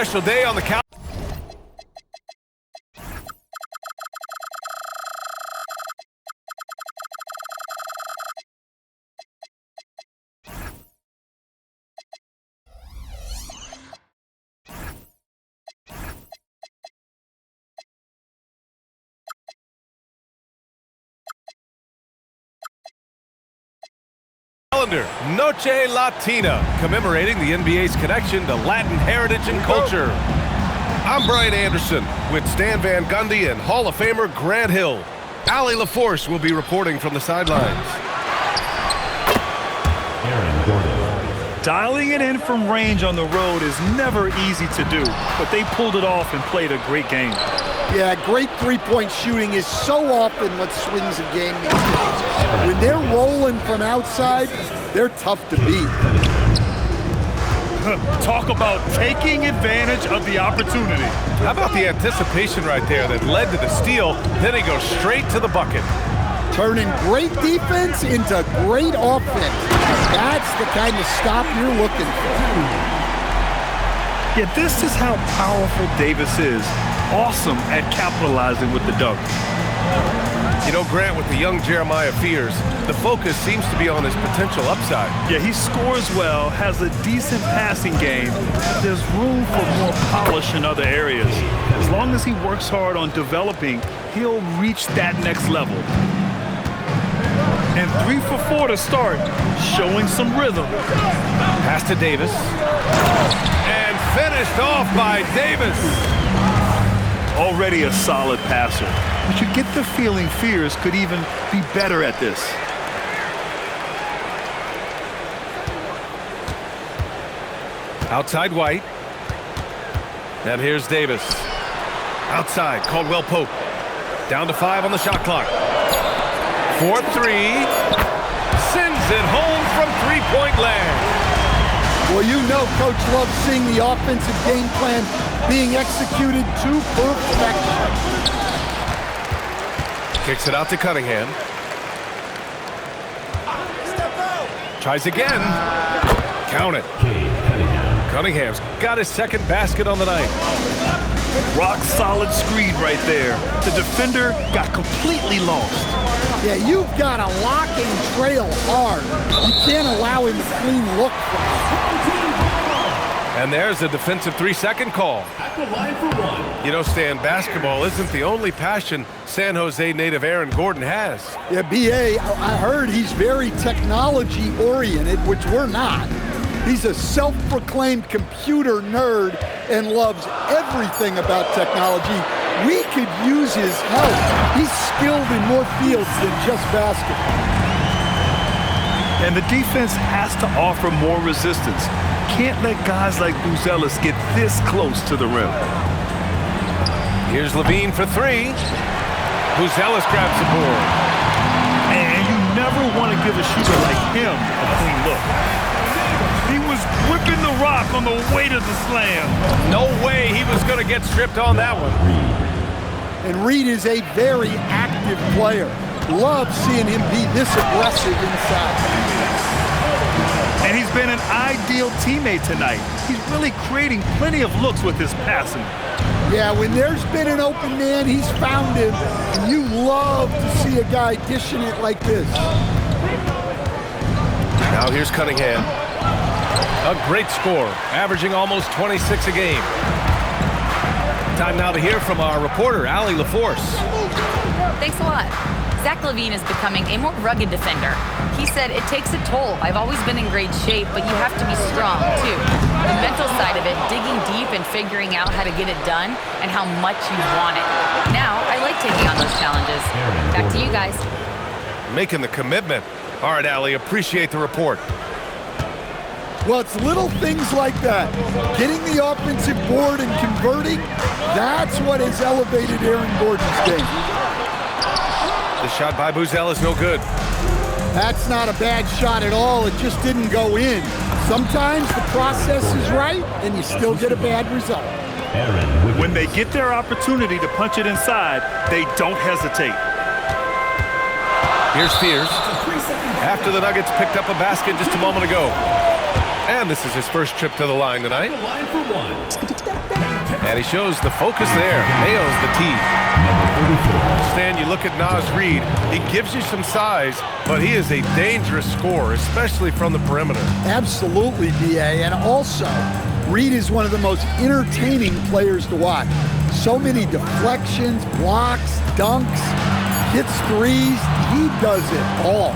special day on the calendar. Noche Latina, commemorating the NBA's connection to Latin heritage and culture. I'm Brian Anderson with Stan Van Gundy and Hall of Famer Grant Hill. Allie LaForce will be reporting from the sidelines. Dialing it in from range on the road is never easy to do, but they pulled it off and played a great game. Yeah, great three-point shooting is so often what swings a game these days. When they're rolling from outside, they're tough to beat. Talk about taking advantage of the opportunity. How about the anticipation right there that led to the steal, then he goes straight to the bucket. Turning great defense into great offense. That's the kind of stop you're looking for. Yeah, this is how powerful Davis is. Awesome at capitalizing with the dunk. You know, Grant, with the young Jeremiah Fears, the focus seems to be on his potential upside. Yeah, he scores well, has a decent passing game. There's room for more polish in other areas. As long as he works hard on developing, he'll reach that next level. And 3 for 4 to start, showing some rhythm. Pass to Davis. And finished off by Davis. Already a solid passer, but you get the feeling Fears could even be better at this. Outside White. And here's Davis. Outside, Caldwell Pope. Down to 5 on the shot clock. 4-3. Sends it home from three-point land. Well, you know Coach loves seeing the offensive game plan being executed to perfection. Kicks it out to Cunningham. Tries again. Count it. Cunningham's got his second basket on the night. Rock solid screen right there. The defender got completely lost. Yeah, you've got to lock and trail hard. You can't allow him a clean look. And there's a defensive 3-second call. You know, Stan, basketball isn't the only passion San Jose native Aaron Gordon has. Yeah, B.A., I heard he's very technology-oriented, which we're not. He's a self-proclaimed computer nerd and loves everything about technology. We could use his help. He's skilled in more fields than just basketball. And the defense has to offer more resistance. Can't let guys like Buzelis get this close to the rim. Here's Levine for 3. Buzelis grabs the board. And you never want to give a shooter like him a clean look. He was whipping the rock on the way to the slam. No way he was going to get stripped on that one. And Reed is a very active player. Love seeing him be this aggressive inside. And he's been an ideal teammate tonight. He's really creating plenty of looks with his passing. Yeah, when there's been an open man, he's found him. And you love to see a guy dishing it like this. Now here's Cunningham. A great score, averaging almost 26 a game. Time now to hear from our reporter, Allie LaForce. Thanks a lot. Zach LaVine is becoming a more rugged defender. He said, it takes a toll. I've always been in great shape, but you have to be strong, too. The mental side of it, digging deep and figuring out how to get it done and how much you want it. Now, I like taking on those challenges. Back to you guys. Making the commitment. All right, Allie, appreciate the report. Well, it's little things like that. Getting the offensive board and converting, that's what has elevated Aaron Gordon's game. The shot by Buzelis is no good. That's not a bad shot at all. It just didn't go in. Sometimes the process is right, and you still get a bad result. When they get their opportunity to punch it inside, they don't hesitate. Here's Fears. After the Nuggets picked up a basket just a moment ago. And this is his first trip to the line tonight. And he shows the focus there. Nails the tee. Stan, you look at Naz Reid. He gives you some size, but he is a dangerous scorer, especially from the perimeter. Absolutely, B.A. And also, Reid is one of the most entertaining players to watch. So many deflections, blocks, dunks, hits threes. He does it all.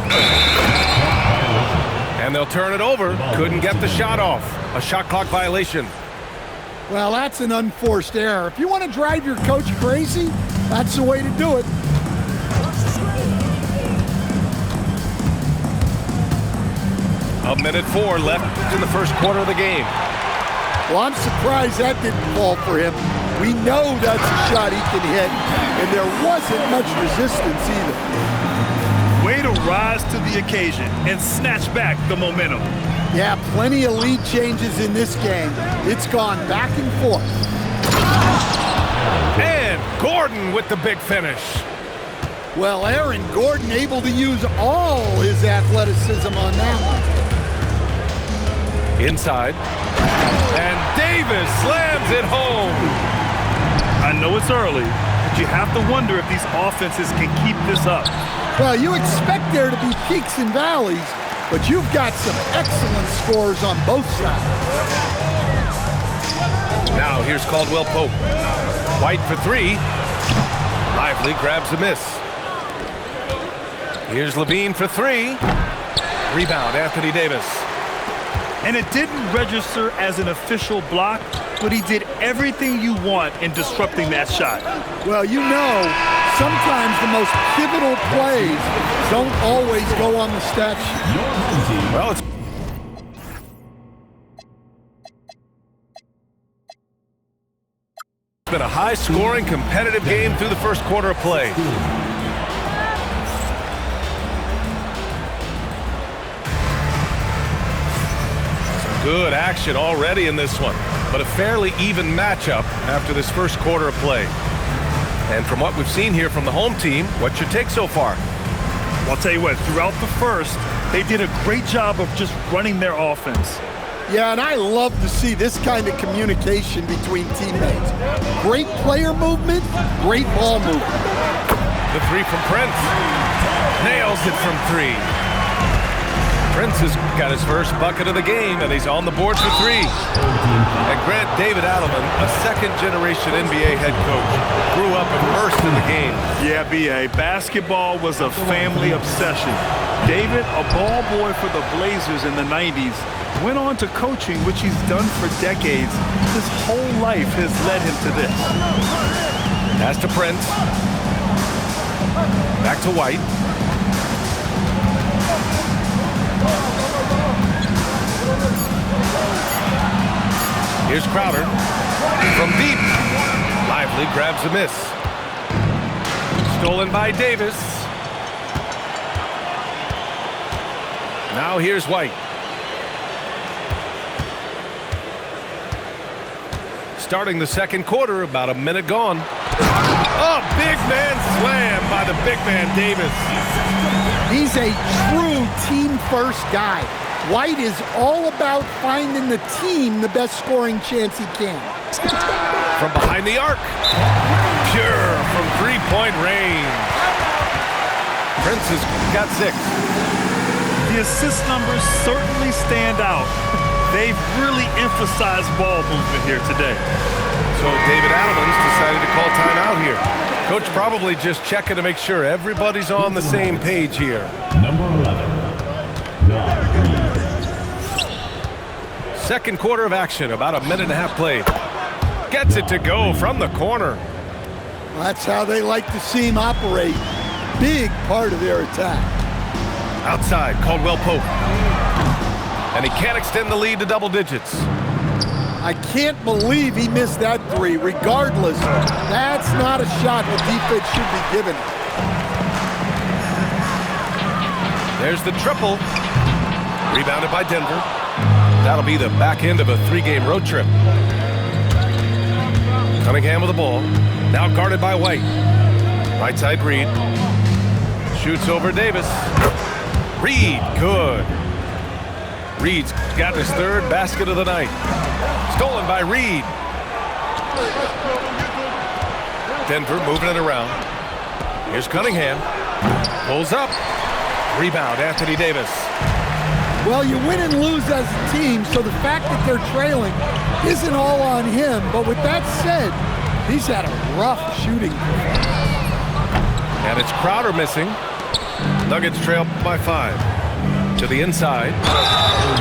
And they'll turn it over. Couldn't get the shot off. A shot clock violation. Well, that's an unforced error. If you want to drive your coach crazy, that's the way to do it. A minute 4 left in the first quarter of the game. Well, I'm surprised that didn't fall for him. We know that's a shot he can hit, and there wasn't much resistance either. Way to rise to the occasion and snatch back the momentum. Yeah, plenty of lead changes in this game. It's gone back and forth. And Gordon with the big finish. Well, Aaron Gordon able to use all his athleticism on that one. Inside. And Davis slams it home. I know it's early, but you have to wonder if these offenses can keep this up. Well, you expect there to be peaks and valleys, but you've got some excellent scores on both sides. Now here's Caldwell Pope. White for 3. Lively grabs a miss. Here's Levine for 3. Rebound, Anthony Davis. And it didn't register as an official block, but he did everything you want in disrupting that shot. Well, you know, sometimes the most pivotal plays don't always go on the stat sheet. Well, it's been a high-scoring, competitive game through the first quarter of play. Good action already in this one, but a fairly even matchup after this first quarter of play. And from what we've seen here from the home team, what's your take so far? Well, I'll tell you what, throughout the first, they did a great job of just running their offense. Yeah, and I love to see this kind of communication between teammates. Great player movement, great ball movement. The 3 from Prince. Nails it from 3. Prince has got his first bucket of the game, and he's on the board for 3. And Grant David Adelman, a second-generation NBA head coach, grew up immersed in the game. Yeah, B.A., basketball was a family obsession. David, a ball boy for the Blazers in the 90s, went on to coaching, which he's done for decades. His whole life has led him to this. Pass to Prince. Back to White. Here's Crowder. From deep. Lively grabs a miss. Stolen by Davis. Now here's White. Starting the second quarter, about a minute gone. Oh, big man slam by the big man Davis. He's a true team-first guy. White is all about finding the team the best scoring chance he can. From behind the arc. Pure from three-point range. Prince has got 6. The assist numbers certainly stand out. They've really emphasized ball movement here today. So David Adelman's decided to call timeout here. Coach probably just checking to make sure everybody's on the same page here. Number 11. Second quarter of action, about a minute and a half played. Gets it to go from the corner. Well, that's how they like to see him operate. Big part of their attack. Outside, Caldwell Pope. And he can't extend the lead to double digits. I can't believe he missed that 3. Regardless, that's not a shot the defense should be giving. There's the triple. Rebounded by Denver. That'll be the back end of a 3-game road trip. Cunningham with the ball. Now guarded by White. Right side Reid. Shoots over Davis. Reid, good. Reid's got his 3rd basket of the night. Stolen by Reid. Denver moving it around. Here's Cunningham. Pulls up. Rebound, Anthony Davis. Well, you win and lose as a team, so the fact that they're trailing isn't all on him. But with that said, he's had a rough shooting. And it's Crowder missing. Nuggets trail by 5. To the inside.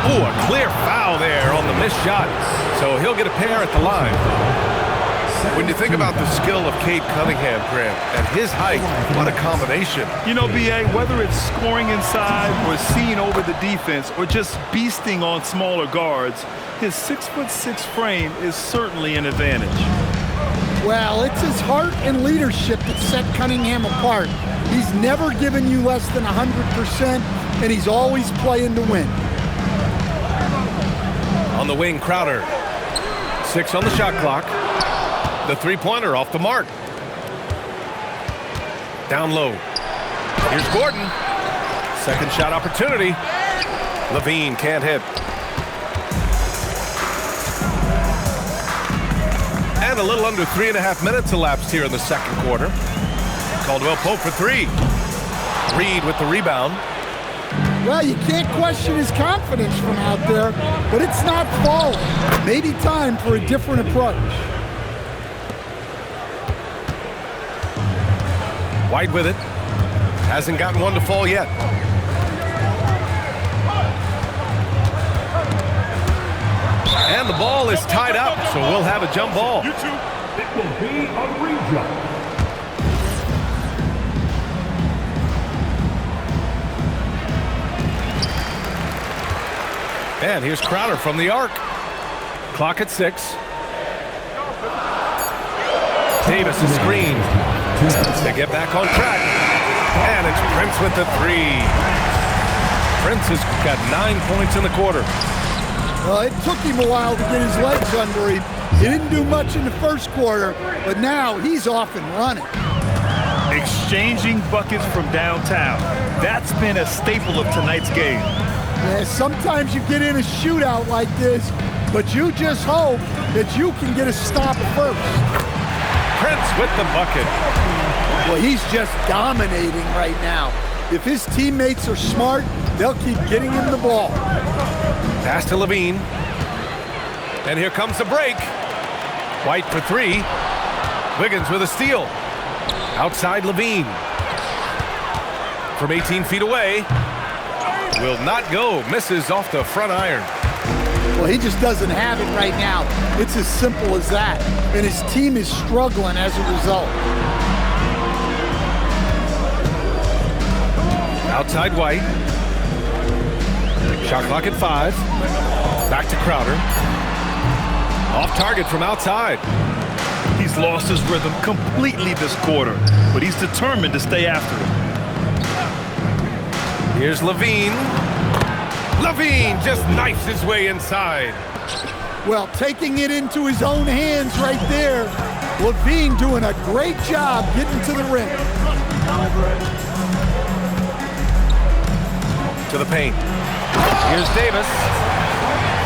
Ooh, a clear foul there on the missed shot. So he'll get a pair at the line. When you think about the skill of Cade Cunningham, Grant, at his height, what a combination. You know, B.A., whether it's scoring inside or seeing over the defense or just beasting on smaller guards, his 6'6" frame is certainly an advantage. Well, it's his heart and leadership that set Cunningham apart. He's never given you less than 100%, and he's always playing to win. On the wing, Crowder. 6 on the shot clock. The three-pointer off the mark. Down low. Here's Gordon. Second shot opportunity. Levine can't hit. And a little under 3.5 minutes elapsed here in the second quarter. Caldwell Pope for 3. Reed with the rebound. Well, you can't question his confidence from out there, but it's not falling. Maybe time for a different approach. White with it. Hasn't gotten one to fall yet. And the ball is tied up, so we'll have a jump ball. It will be a re-jump. And here's Crowder from the arc. Clock at 6. Davis is screened. They get back on track. And it's Prince with the 3. Prince has got 9 points in the quarter. Well, it took him a while to get his legs under him. He didn't do much in the first quarter, but now he's off and running. Exchanging buckets from downtown. That's been a staple of tonight's game. Yeah, sometimes you get in a shootout like this, but you just hope that you can get a stop first. Prince with the bucket. Well, he's just dominating right now. If his teammates are smart, they'll keep getting him the ball. Pass to Levine. And here comes the break. White for 3. Wiggins with a steal. Outside Levine. From 18 feet away. Will not go. Misses off the front iron. Well, he just doesn't have it right now. It's as simple as that. And his team is struggling as a result. Outside White. Shot clock at 5. Back to Crowder. Off target from outside. He's lost his rhythm completely this quarter, but he's determined to stay after it. Here's Levine. Levine just knifes his way inside. Well, taking it into his own hands right there. Levine doing a great job getting to the rim. To the paint. Here's Davis.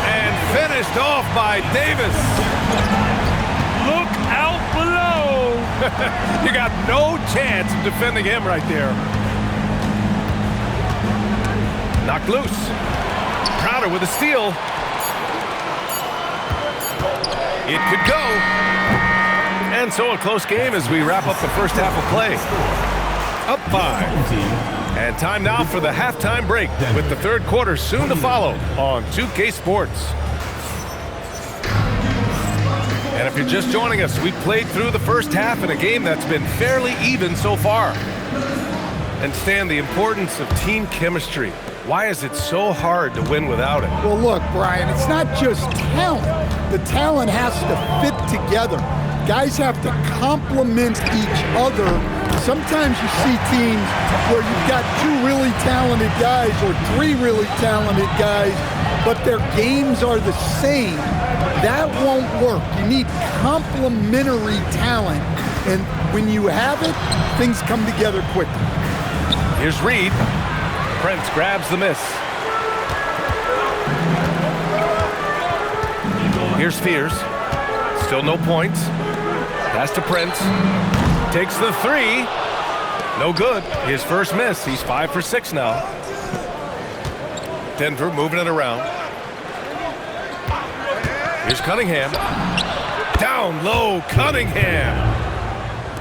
And finished off by Davis. Look out below. You got no chance of defending him right there. Knocked loose. Crowder with a steal. It could go. And so a close game as we wrap up the first half of play. Up 5. And time now for the halftime break with the third quarter soon to follow on 2K Sports. And if you're just joining us, we played through the first half in a game that's been fairly even so far. And Stan, the importance of team chemistry. Why is it so hard to win without it? Well, look, Brian, it's not just talent. The talent has to fit together. Guys have to complement each other. Sometimes you see teams where you've got 2 really talented guys or 3 really talented guys, but their games are the same. That won't work. You need complementary talent. And when you have it, things come together quickly. Here's Reed. Prince grabs the miss. Here's Spears. Still no points. Pass to Prince. Takes the three. No good. His first miss. He's 5 for 6 now. Denver moving it around. Here's Cunningham. Down low, Cunningham.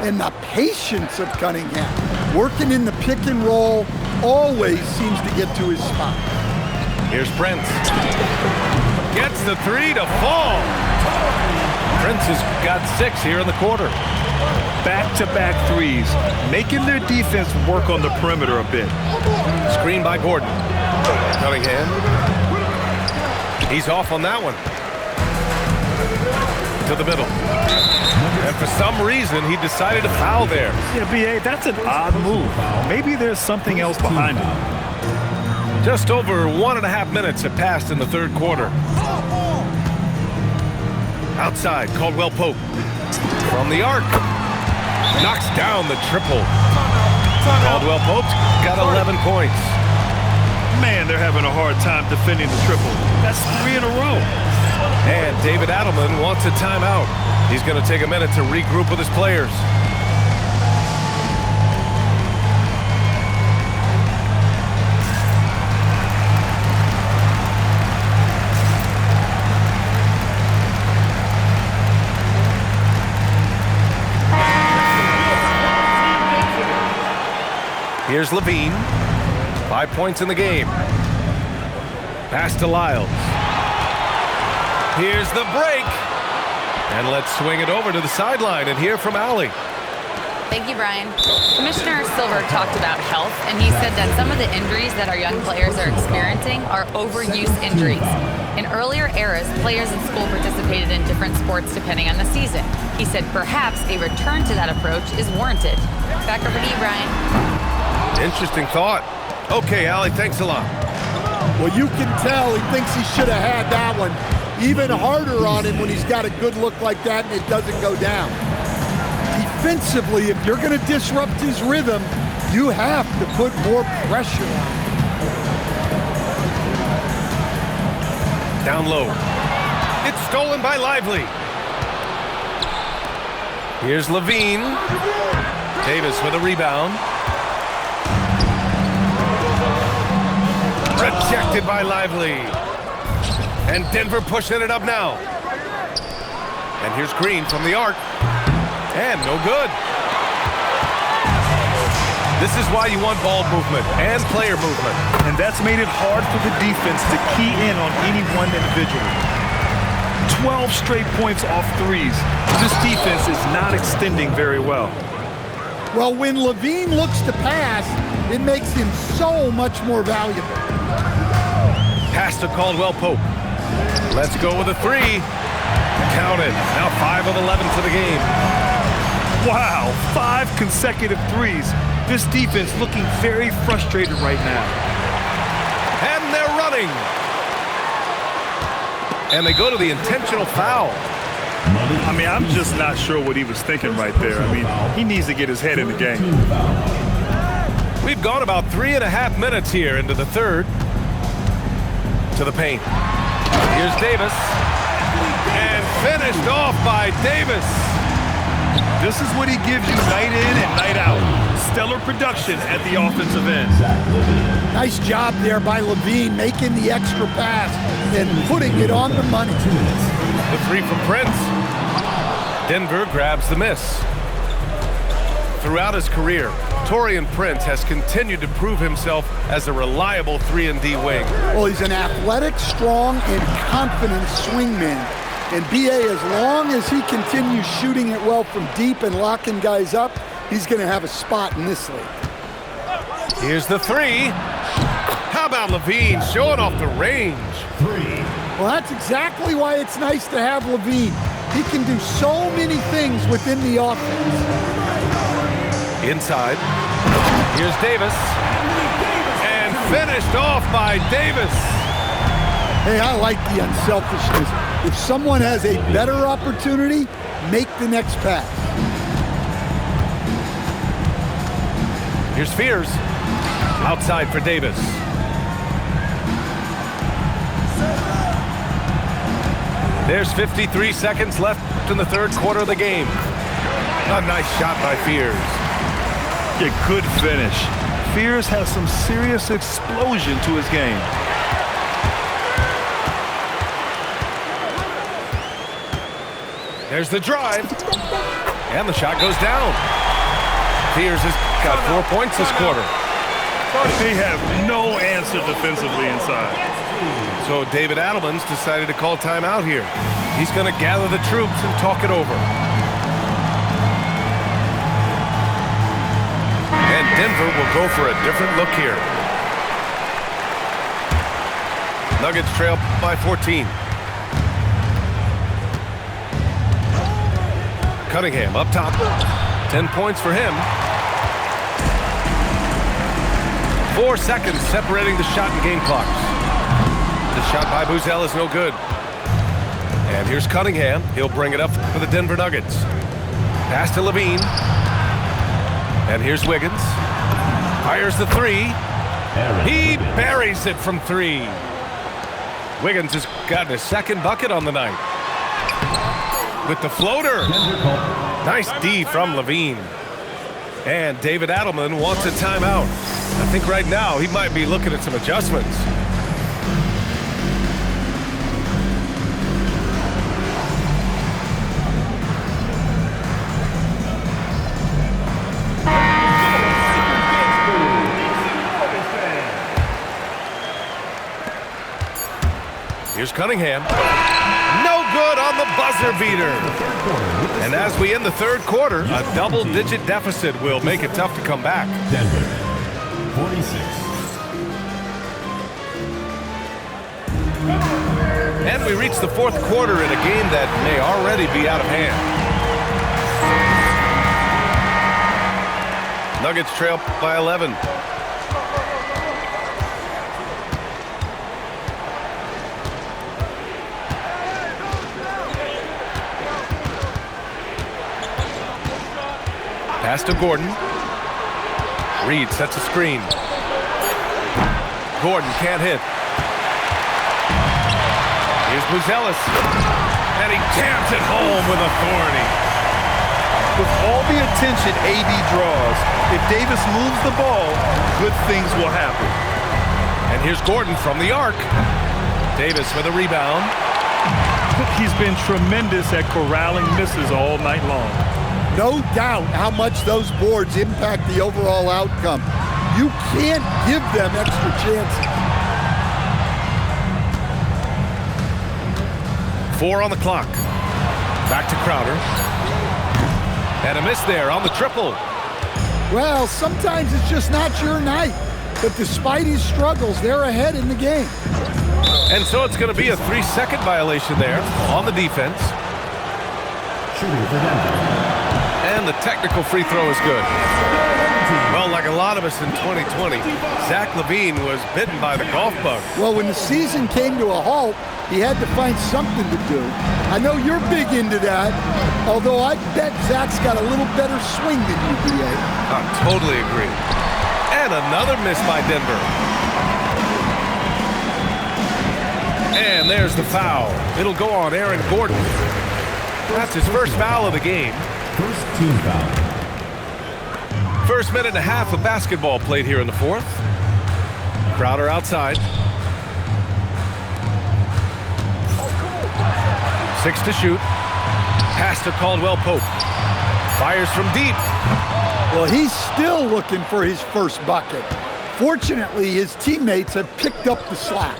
And the patience of Cunningham. Working in the pick and roll, always seems to get to his spot. Here's Prince. Gets the three to fall. Prince has got 6 here in the quarter. Back-to-back threes, making their defense work on the perimeter a bit. Screen by Gordon. Cunningham. He's off on that one. To the middle. And for some reason, he decided to foul there. Yeah, B.A., that's an odd move. Maybe there's something else behind it. Just over 1.5 minutes have passed in the third quarter. Outside, Caldwell Pope. From the arc. Knocks down the triple. Caldwell Pope's got 11 points. Man, they're having a hard time defending the triple. That's 3 in a row. And David Adelman wants a timeout. He's going to take a minute to regroup with his players. Here's Levine. 5 points in the game. Pass to Lyles. Here's the break. And let's swing it over to the sideline and hear from Allie. Thank you, Brian. Commissioner Silver talked about health, and he said that some of the injuries that our young players are experiencing are overuse injuries. In earlier eras, players in school participated in different sports depending on the season. He said perhaps a return to that approach is warranted. Back over to you, Brian. Interesting thought. Okay, Allie, thanks a lot. Well, you can tell he thinks he should have had that one. Even harder on him when he's got a good look like that and it doesn't go down. Defensively, if you're going to disrupt his rhythm, you have to put more pressure on him. Down low. It's stolen by Lively. Here's Levine. Davis with a rebound. Rejected by Lively. And Denver pushing it up now. And here's Green from the arc. And no good. This is why you want ball movement and player movement. And that's made it hard for the defense to key in on any one individual. 12 straight points off threes. This defense is not extending very well. Well, when Levine looks to pass, it makes him so much more valuable. Pass to Caldwell Pope. Let's go with a three. Count it. Now 5 of 11 for the game. Wow, 5 consecutive threes. This defense looking very frustrated right now. And they're running. And they go to the intentional foul. I mean, I'm just not sure what he was thinking right there. I mean, he needs to get his head in the game. We've gone about 3.5 minutes here into the third. To the paint. Here's Davis. And finished off by Davis. This is what he gives you night in and night out. Stellar production at the offensive end. Nice job there by Levine, making the extra pass and putting it on the money. The three from Prince. Denver grabs the miss. Throughout his career, Taurean Prince has continued to prove himself as a reliable 3-and-D wing. Well, he's an athletic, strong, and confident swingman. And B.A., as long as he continues shooting it well from deep and locking guys up, he's going to have a spot in this league. Here's the three. How about Levine showing off the range? Well, that's exactly why it's nice to have Levine. He can do so many things within the offense. Inside. Here's Davis. And finished off by Davis. Hey, I like the unselfishness. If someone has a better opportunity, make the next pass. Here's Fears. Outside for Davis. There's 53 seconds left in the third quarter of the game. A nice shot by Fears. A good finish. Fears has some serious explosion to his game. There's the drive. And the shot goes down. Fears has got 4 points this quarter. They have no answer defensively inside. So David Adelman's decided to call timeout here. He's going to gather the troops and talk it over. And Denver will go for a different look here. Nuggets trail by 14. Cunningham up top. 10 points for him. 4 seconds separating the shot and game clocks. The shot by Buzel is no good. And here's Cunningham. He'll bring it up for the Denver Nuggets. Pass to Levine. And here's Wiggins. Fires the three. He buries it from three. Wiggins has gotten his second bucket on the night. With the floater. Nice D from Levine. And David Adelman wants a timeout. I think right now he might be looking at some adjustments. Here's Cunningham. No good on the buzzer beater. And as we end the third quarter, a double-digit deficit will make it tough to come back. Denver, 46. And we reach the fourth quarter in a game that may already be out of hand. Nuggets trail by 11. Pass to Gordon. Reed sets a screen. Gordon can't hit. Here's Buzelis. And he jams it home with authority. With all the attention AD draws, if Davis moves the ball, good things will happen. And here's Gordon from the arc. Davis with a rebound. He's been tremendous at corralling misses all night long. No doubt how much those boards impact the overall outcome. You can't give them extra chances. 4 on the clock. Back to Crowder. And a miss there on the triple. Well, sometimes it's just not your night. But despite his struggles, they're ahead in the game. And so it's going to be a 3-second violation there on the defense. Shooting for Denver. And the technical free throw is good. Well, like a lot of us in 2020, Zach LaVine was bitten by the golf bug. Well, when the season came to a halt, he had to find something to do. I know you're big into that, although I bet Zach's got a little better swing than you, B.A. I totally agree. And another miss by Denver. And there's the foul. It'll go on Aaron Gordon. That's his first foul of the game. First team foul. First minute and a half of basketball played here in the fourth. Crowder outside. 6 to shoot. Pass to Caldwell Pope. Fires from deep. Well, he's still looking for his first bucket. Fortunately, his teammates have picked up the slack.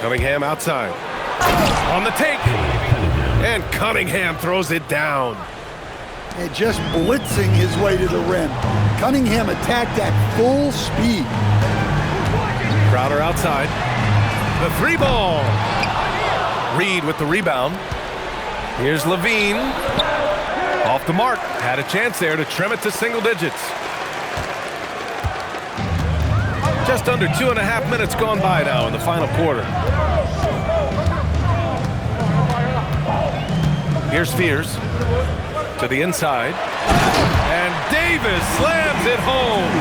Cunningham outside. On the take. And Cunningham throws it down. And just blitzing his way to the rim. Cunningham attacked at full speed. Crowder outside. The 3-ball. Reed with the rebound. Here's Levine. Off the mark. Had a chance there to trim it to single digits. Just under 2.5 minutes gone by now in the final quarter. Here's Fears to the inside. And Davis slams it home.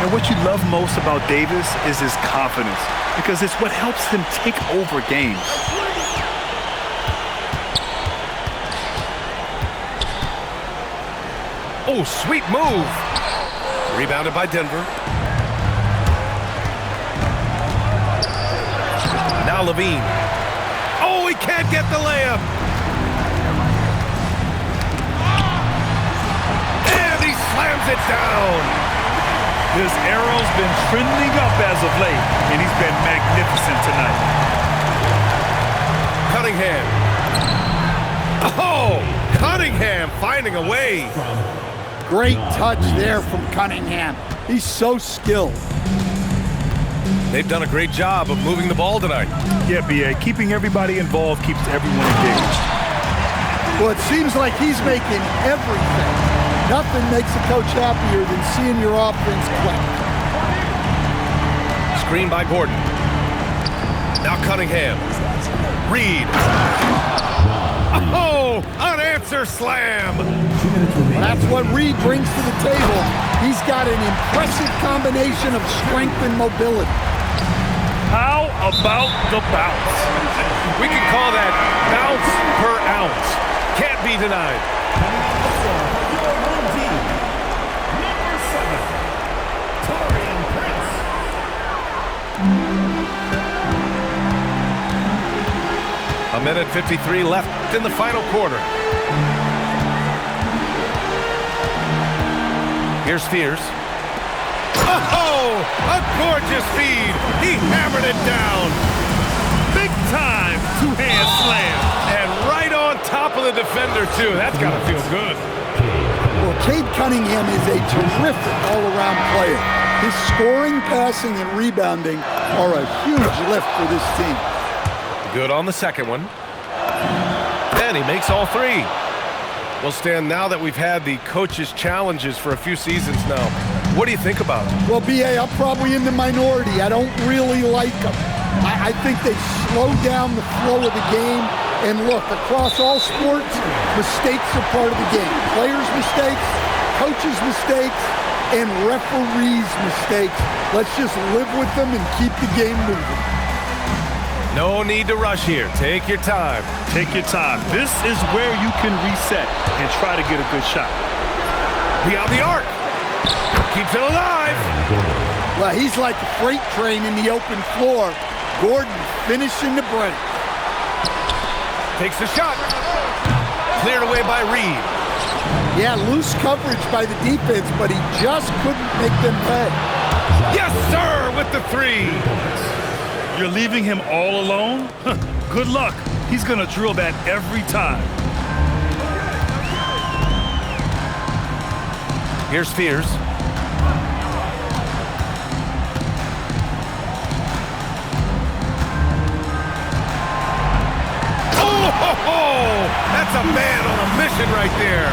And what you love most about Davis is his confidence, because it's what helps him take over games. Oh, sweet move. Rebounded by Denver. Now Levine. Oh, he can't get the layup. And he slams it down. His arrow's been trending up as of late, and he's been magnificent tonight. Cunningham. Oh, Cunningham finding a way. Great touch there from Cunningham. He's so skilled. They've done a great job of moving the ball tonight. Yeah, B.A., keeping everybody involved keeps everyone engaged. Well, it seems like he's making everything. Nothing makes a coach happier than seeing your offense click. Screen by Gordon. Now Cunningham. Reed. Oh, unanswered slam. Well, that's what Reed brings to the table. He's got an impressive combination of strength and mobility. How about the bounce? We can call that bounce per ounce. Can't be denied. A minute 53 left in the final quarter. Here's Spears. Oh, a gorgeous feed. He hammered it down. Big time two-hand slam. And right on top of the defender, too. That's got to feel good. Well, Cade Cunningham is a terrific all-around player. His scoring, passing, and rebounding are a huge lift for this team. Good on the second one. And he makes all three. Well, Stan, now that we've had the coaches' challenges for a few seasons now, what do you think about it? Well, B.A., I'm probably in the minority. I don't really like them. I think they slow down the flow of the game. And look, across all sports, mistakes are part of the game. Players' mistakes, coaches' mistakes, and referees' mistakes. Let's just live with them and keep the game moving. No need to rush here. Take your time. Take your time. This is where you can reset and try to get a good shot. Beyond the arc. Keeps it alive. Well, he's like a freight train in the open floor. Gordon finishing the break. Takes the shot. Cleared away by Reed. Yeah, loose coverage by the defense, but he just couldn't make them pay. Yes, sir, with the three. You're leaving him all alone? Good luck. He's going to drill that every time. Here's Spears. Oh, that's a man on a mission right there.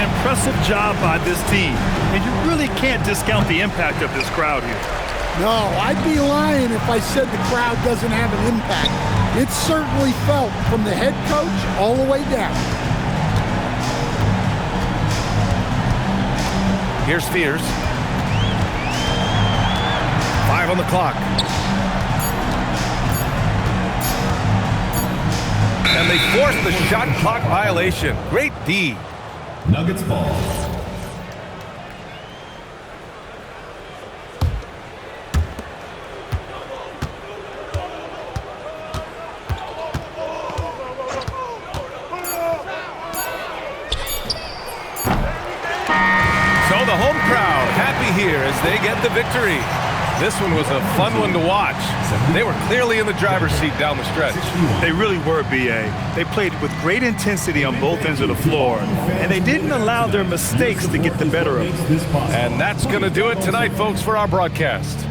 Impressive job by this team. And you really can't discount the impact of this crowd here. No, I'd be lying if I said the crowd doesn't have an impact. It's certainly felt from the head coach all the way down. Here's Spears. 5 on the clock. And they force the shot clock violation. Great D. Nuggets ball. So the home crowd happy here as they get the victory. This one was a fun one to watch. They were clearly in the driver's seat down the stretch. They really were, B.A. They played with great intensity on both ends of the floor, and they didn't allow their mistakes to get the better of them. And that's going to do it tonight, folks, for our broadcast.